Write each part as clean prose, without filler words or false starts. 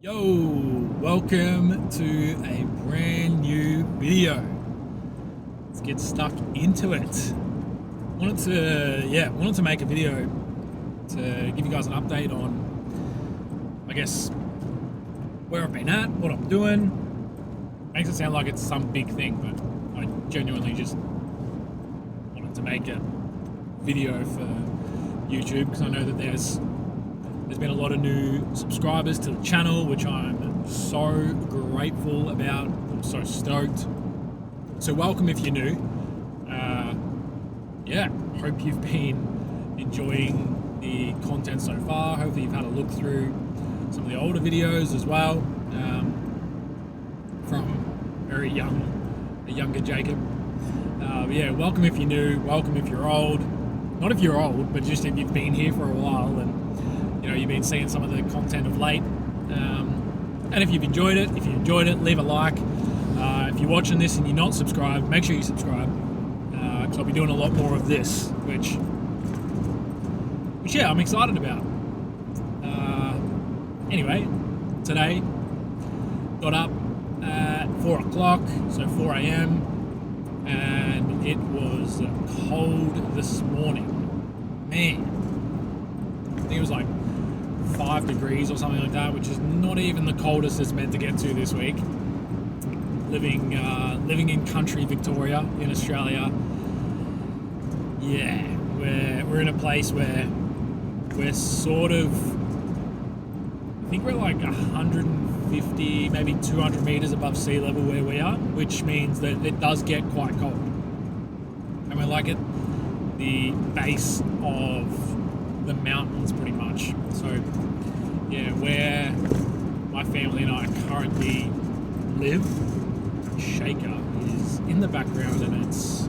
Yo, welcome to a brand new video. Let's get stuck into it. Wanted to make a video to give you guys an update on, I guess, where I've been at, what I'm doing. Makes it sound like it's some big thing, but I genuinely just wanted to make a video for YouTube because I know that there's been a lot of new subscribers to the channel, which I'm so grateful about. I'm so stoked. So welcome if you're new. Hope you've been enjoying the content so far. Hopefully you've had a look through some of the older videos as well, from a younger Jacob. Welcome if you're new, welcome if you're old. Not if you're old, but just if you've been here for a while and you've been seeing some of the content of late. And if you've enjoyed it, leave a like. If you're watching this and you're not subscribed, make sure you subscribe, because I'll be doing a lot more of this, which I'm excited about. Anyway, today, got up at 4 o'clock, so 4 a.m, and it was cold this morning. Man, I think it was like 5 degrees or something like that, which is not even the coldest it's meant to get to this week. Living in country Victoria in Australia, we're in a place where we're sort of, I think we're like 150, maybe 200 meters above sea level where we are, which means that it does get quite cold. And we're like at the base of the mountains pretty much. So where my family and I currently live, Shaker is in the background and it's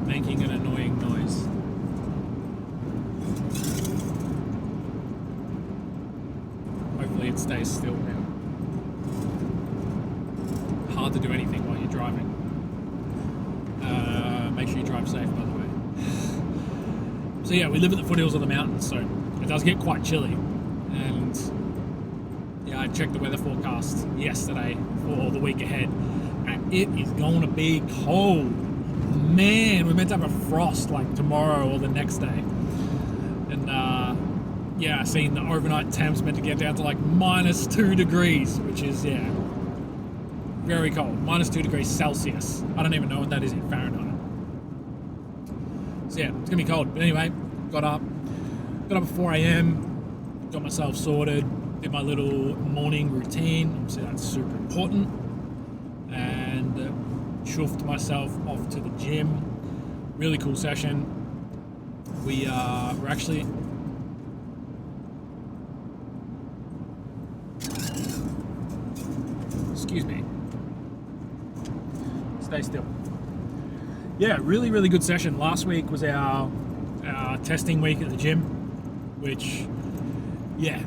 making an annoying noise. Hopefully it stays still now. Hard to do anything while you're driving. Make sure you drive safe, by the way. So we live at the foothills of the mountains, so it does get quite chilly. And I checked the weather forecast yesterday for the week ahead, and it is going to be cold. Man, we're meant to have a frost like tomorrow or the next day. And I seen the overnight temps meant to get down to like -2 degrees, which is very cold. -2 degrees Celsius. I don't even know what that is in Fahrenheit. So it's gonna be cold. But anyway, got up at 4 a.m, got myself sorted, did my little morning routine. Obviously that's super important. And chuffed myself off to the gym. Really cool session. We're actually... Excuse me. Stay still. Really, really good session. Last week was our testing week at the gym, which,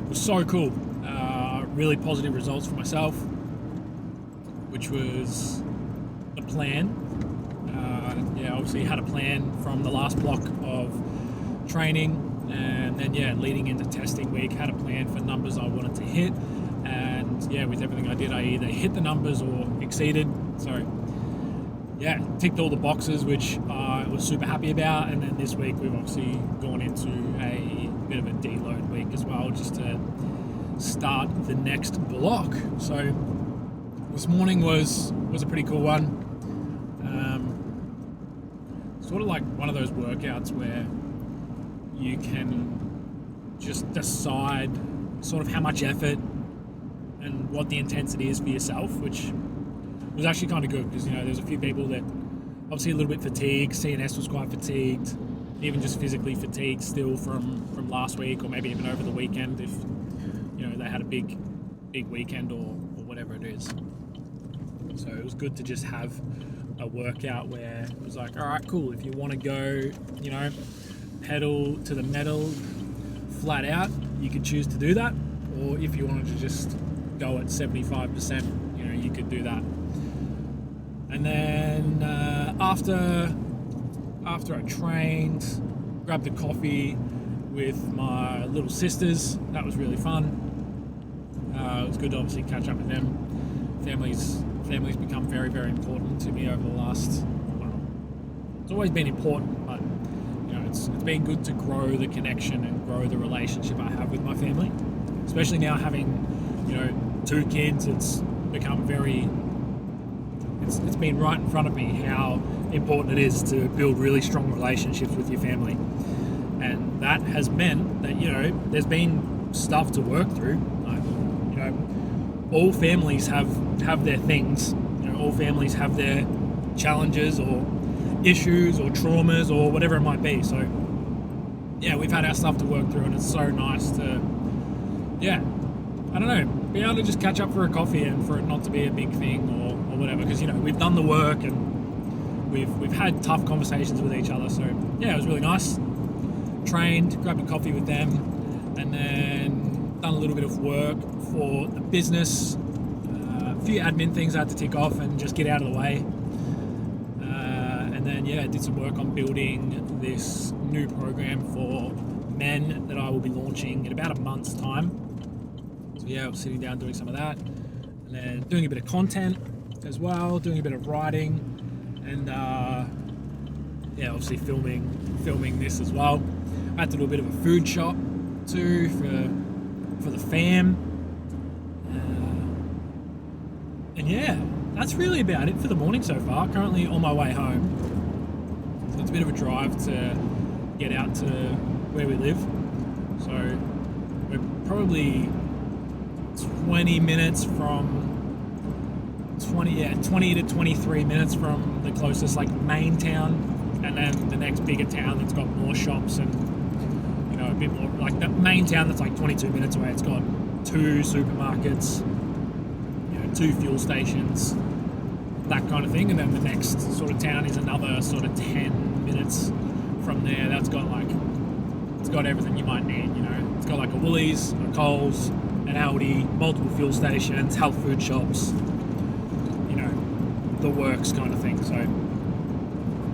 was so cool. Really positive results for myself, which was the plan. Obviously had a plan from the last block of training, and then leading into testing week, had a plan for numbers I wanted to hit, and with everything I did, I either hit the numbers or exceeded. So ticked all the boxes, which I was super happy about. And then this week we've obviously gone into a bit of a deload week as well, just to start the next block. So this morning was a pretty cool one. Sort of like one of those workouts where you can just decide sort of how much effort and what the intensity is for yourself, which was actually kind of good because there's a few people that obviously a little bit fatigued. CNS was quite fatigued, even just physically fatigued still from last week, or maybe even over the weekend if they had a big weekend or whatever it is. So it was good to just have a workout where it was like, all right, cool, if you want to go pedal to the metal flat out, you could choose to do that, or if you wanted to just go at 75%, you could do that. And then after I trained, grabbed a coffee with my little sisters. That was really fun. it's good to obviously catch up with them. Families become very, very important to me over the last, I don't know, it's always been important, but it's been good to grow the connection and grow the relationship I have with my family, especially now having 2 kids. It's become it's been right in front of me how important it is to build really strong relationships with your family, and that has meant that there's been stuff to work through. All families have their things. All families have their challenges or issues or traumas or whatever it might be. So we've had our stuff to work through, and it's so nice to be able to just catch up for a coffee and for it not to be a big thing or whatever, because we've done the work and we've had tough conversations with each other. So it was really nice. Trained, grabbed a coffee with them, and then done a little bit of work for the business. A few admin things I had to tick off and just get out of the way. And then did some work on building this new program for men that I will be launching in about a month's time. So I was sitting down doing some of that, and then doing a bit of content as well, doing a bit of writing, and obviously filming this as well. I had to do a bit of a food shop too for the fam, and that's really about it for the morning so far. Currently on my way home, so it's a bit of a drive to get out to where we live. So we're probably 20 to 23 minutes from the closest main town, and then the next bigger town that's got more shops and a bit more the main town that's 22 minutes away. It's got 2 supermarkets, 2 fuel stations, that kind of thing, and then the next sort of town is another sort of 10 minutes from there. That's got it's got everything you might need. It's got a Woolies, a Coles, an Aldi, multiple fuel stations, health food shops, the works kind of thing. So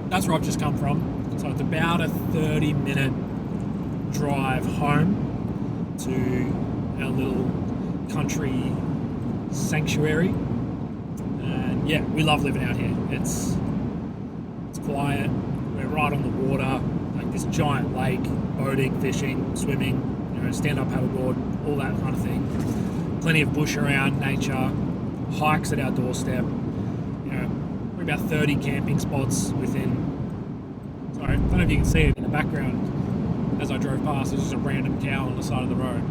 that's where I've just come from. So it's about a 30-minute drive home to our little country sanctuary, and we love living out here. It's quiet. We're right on the water, this giant lake, boating, fishing, swimming, stand-up paddleboard, all that kind of thing. Plenty of bush around, nature, hikes at our doorstep. We're about 30 camping spots within. Sorry, I don't know if you can see it in the background as I drove past. There's just a random cow on the side of the road.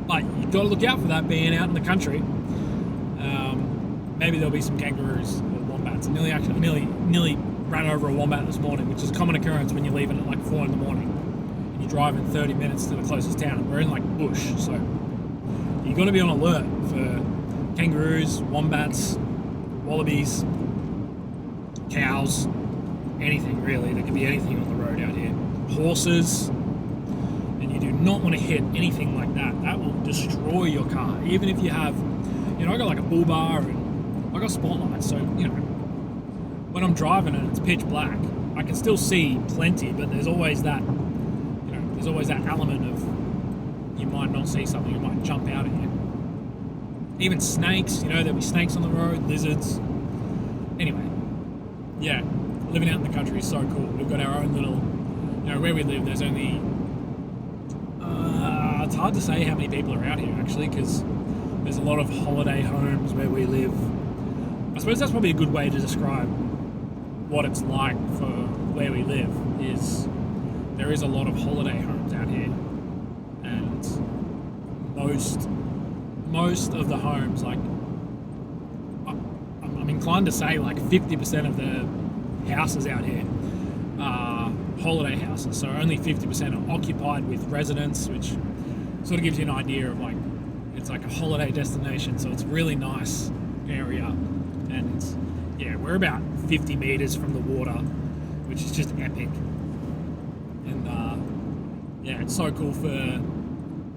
But you've got to look out for that being out in the country. Maybe there'll be some kangaroos or wombats. I nearly ran over a wombat this morning, which is a common occurrence when you're leaving at 4 in the morning and you're driving 30 minutes to the closest town. We're in bush, so you've got to be on alert for kangaroos, wombats, wallabies, cows, anything really. There can be anything on the road out here. Horses, and you do not want to hit anything like that. That will destroy your car. Even if you have, I got a bull bar and I got spotlights, so when I'm driving and it's pitch black, I can still see plenty, but there's always that element of you might not see something, it might jump out at you. Even snakes, there'll be snakes on the road, lizards. Anyway, living out in the country is so cool. We've got our own little, where we live, there's only, it's hard to say how many people are out here actually, because there's a lot of holiday homes where we live. I suppose that's probably a good way to describe what it's like for where we live, is there is a lot of holiday homes out here, and most of the homes, I'm inclined to say 50% of the houses out here are holiday houses, so only 50% are occupied with residents, which sort of gives you an idea of it's a holiday destination, so it's a really nice area. And we're about 50 meters from the water, which is just epic. And it's so cool for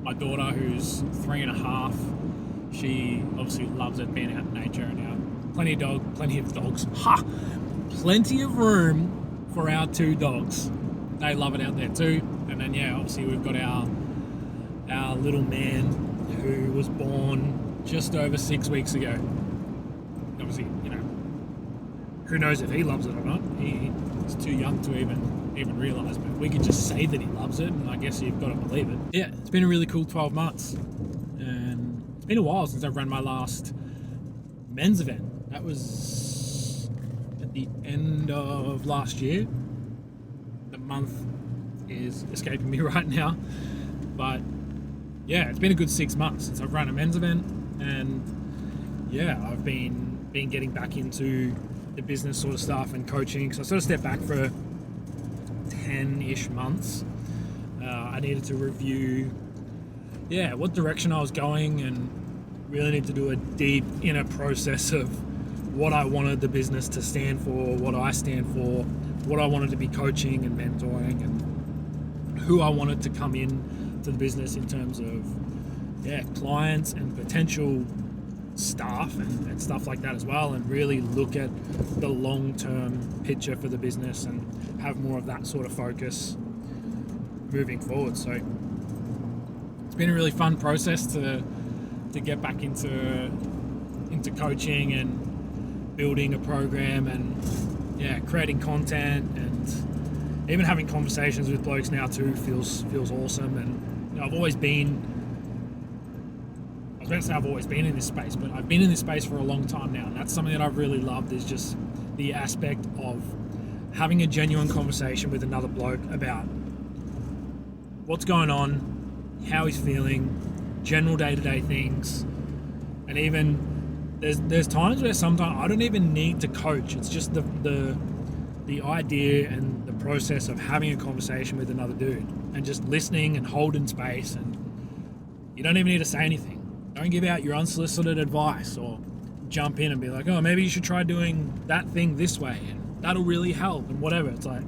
my daughter, who's 3.5. She obviously loves it, being out in nature, and plenty of dogs. Plenty of room for our 2 dogs. They love it out there too. And then obviously we've got our little man, who was born just over 6 weeks ago. Obviously, who knows if he loves it or not. He's too young to even realise, but we can just say that he loves it, and I guess you've got to believe it. Yeah, it's been a really cool 12 months, and it's been a while since I've run my last men's event. That was at the end of last year. The month is escaping me right now, but yeah, it's been a good 6 months since I've run a men's event, and yeah, I've been getting back into the business sort of stuff and coaching, because I sort of stepped back for 10-ish months. I needed to review what direction I was going, and really need to do a deep inner process of what I wanted the business to stand for, what I stand for, what I wanted to be coaching and mentoring, and who I wanted to come in to the business in terms of clients and potential staff and stuff like that as well, and really look at the long-term picture for the business and have more of that sort of focus moving forward. So it's been a really fun process to get back into coaching and building a program, and creating content, and even having conversations with blokes now too feels awesome. And I've always been in this space, but I've been in this space for a long time now, and that's something that I've really loved, is just the aspect of having a genuine conversation with another bloke about what's going on, how he's feeling, general day-to-day things. And even there's times where sometimes I don't even need to coach. It's just the idea and the process of having a conversation with another dude and just listening and holding space, and you don't even need to say anything. Don't give out your unsolicited advice or jump in and be like, oh, maybe you should try doing that thing this way and that'll really help and whatever. It's like,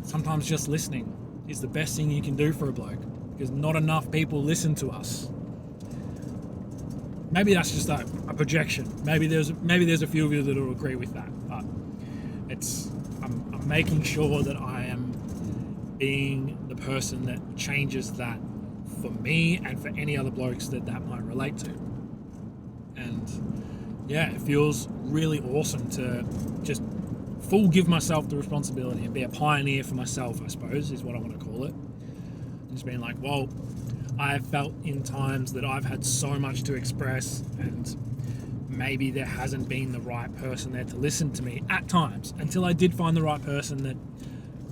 sometimes just listening is the best thing you can do for a bloke, because not enough people listen to us. Maybe that's just a projection. Maybe there's a few of you that will agree with that, but I'm making sure that I am being the person that changes that for me and for any other blokes that might relate to. And yeah, it feels really awesome to just give myself the responsibility and be a pioneer for myself, I suppose, is what I want to call it. And just being like, well, I've felt in times that I've had so much to express, and maybe there hasn't been the right person there to listen to me at times, until I did find the right person that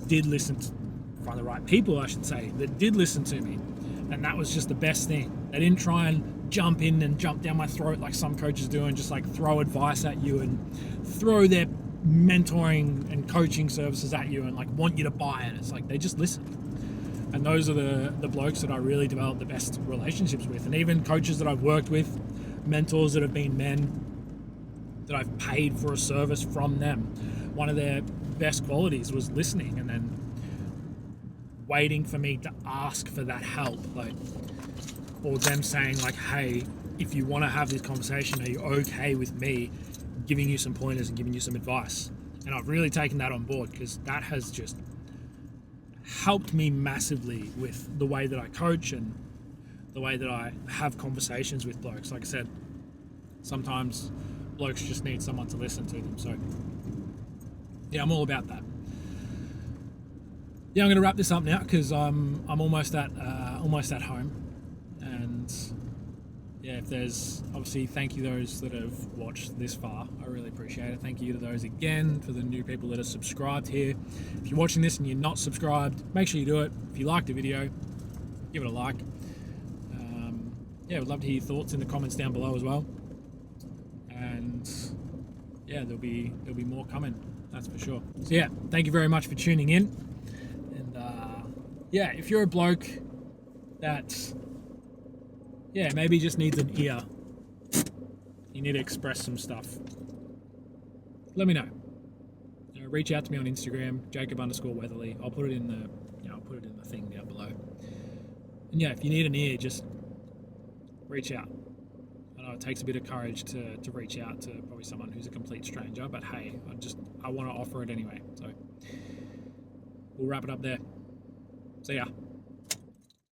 did find the right people, I should say, that did listen to me. And that was just the best thing. They didn't try and jump in and jump down my throat like some coaches do, and just like throw advice at you and throw their mentoring and coaching services at you and like want you to buy it. It's like they just listen. And those are the blokes that I really developed the best relationships with. And even coaches that I've worked with, mentors that have been men, that I've paid for a service from them, one of their best qualities was listening, and then waiting for me to ask for that help, like, or them saying like, hey, if you want to have this conversation, are you okay with me giving you some pointers and giving you some advice? And I've really taken that on board, because that has just helped me massively with the way that I coach and the way that I have conversations with blokes. Like I said, sometimes blokes just need someone to listen to them. So yeah, I'm all about that. Yeah, I'm going to wrap this up now, because I'm almost at home. And yeah, if there's, obviously, thank you those that have watched this far. I really appreciate it. Thank you to those again, for the new people that are subscribed here. If you're watching this and you're not subscribed, make sure you do it. If you liked the video, give it a like. Yeah, we'd love to hear your thoughts in the comments down below as well. And yeah, there'll be more coming, that's for sure. So yeah, thank you very much for tuning in. Yeah, if you're a bloke that, maybe just needs an ear, you need to express some stuff, let me know. Reach out to me on Instagram, jacob_weatherley. I'll put it in the thing down below. And yeah, if you need an ear, just reach out. I know it takes a bit of courage to reach out to probably someone who's a complete stranger, but hey, I want to offer it anyway. So we'll wrap it up there. See ya.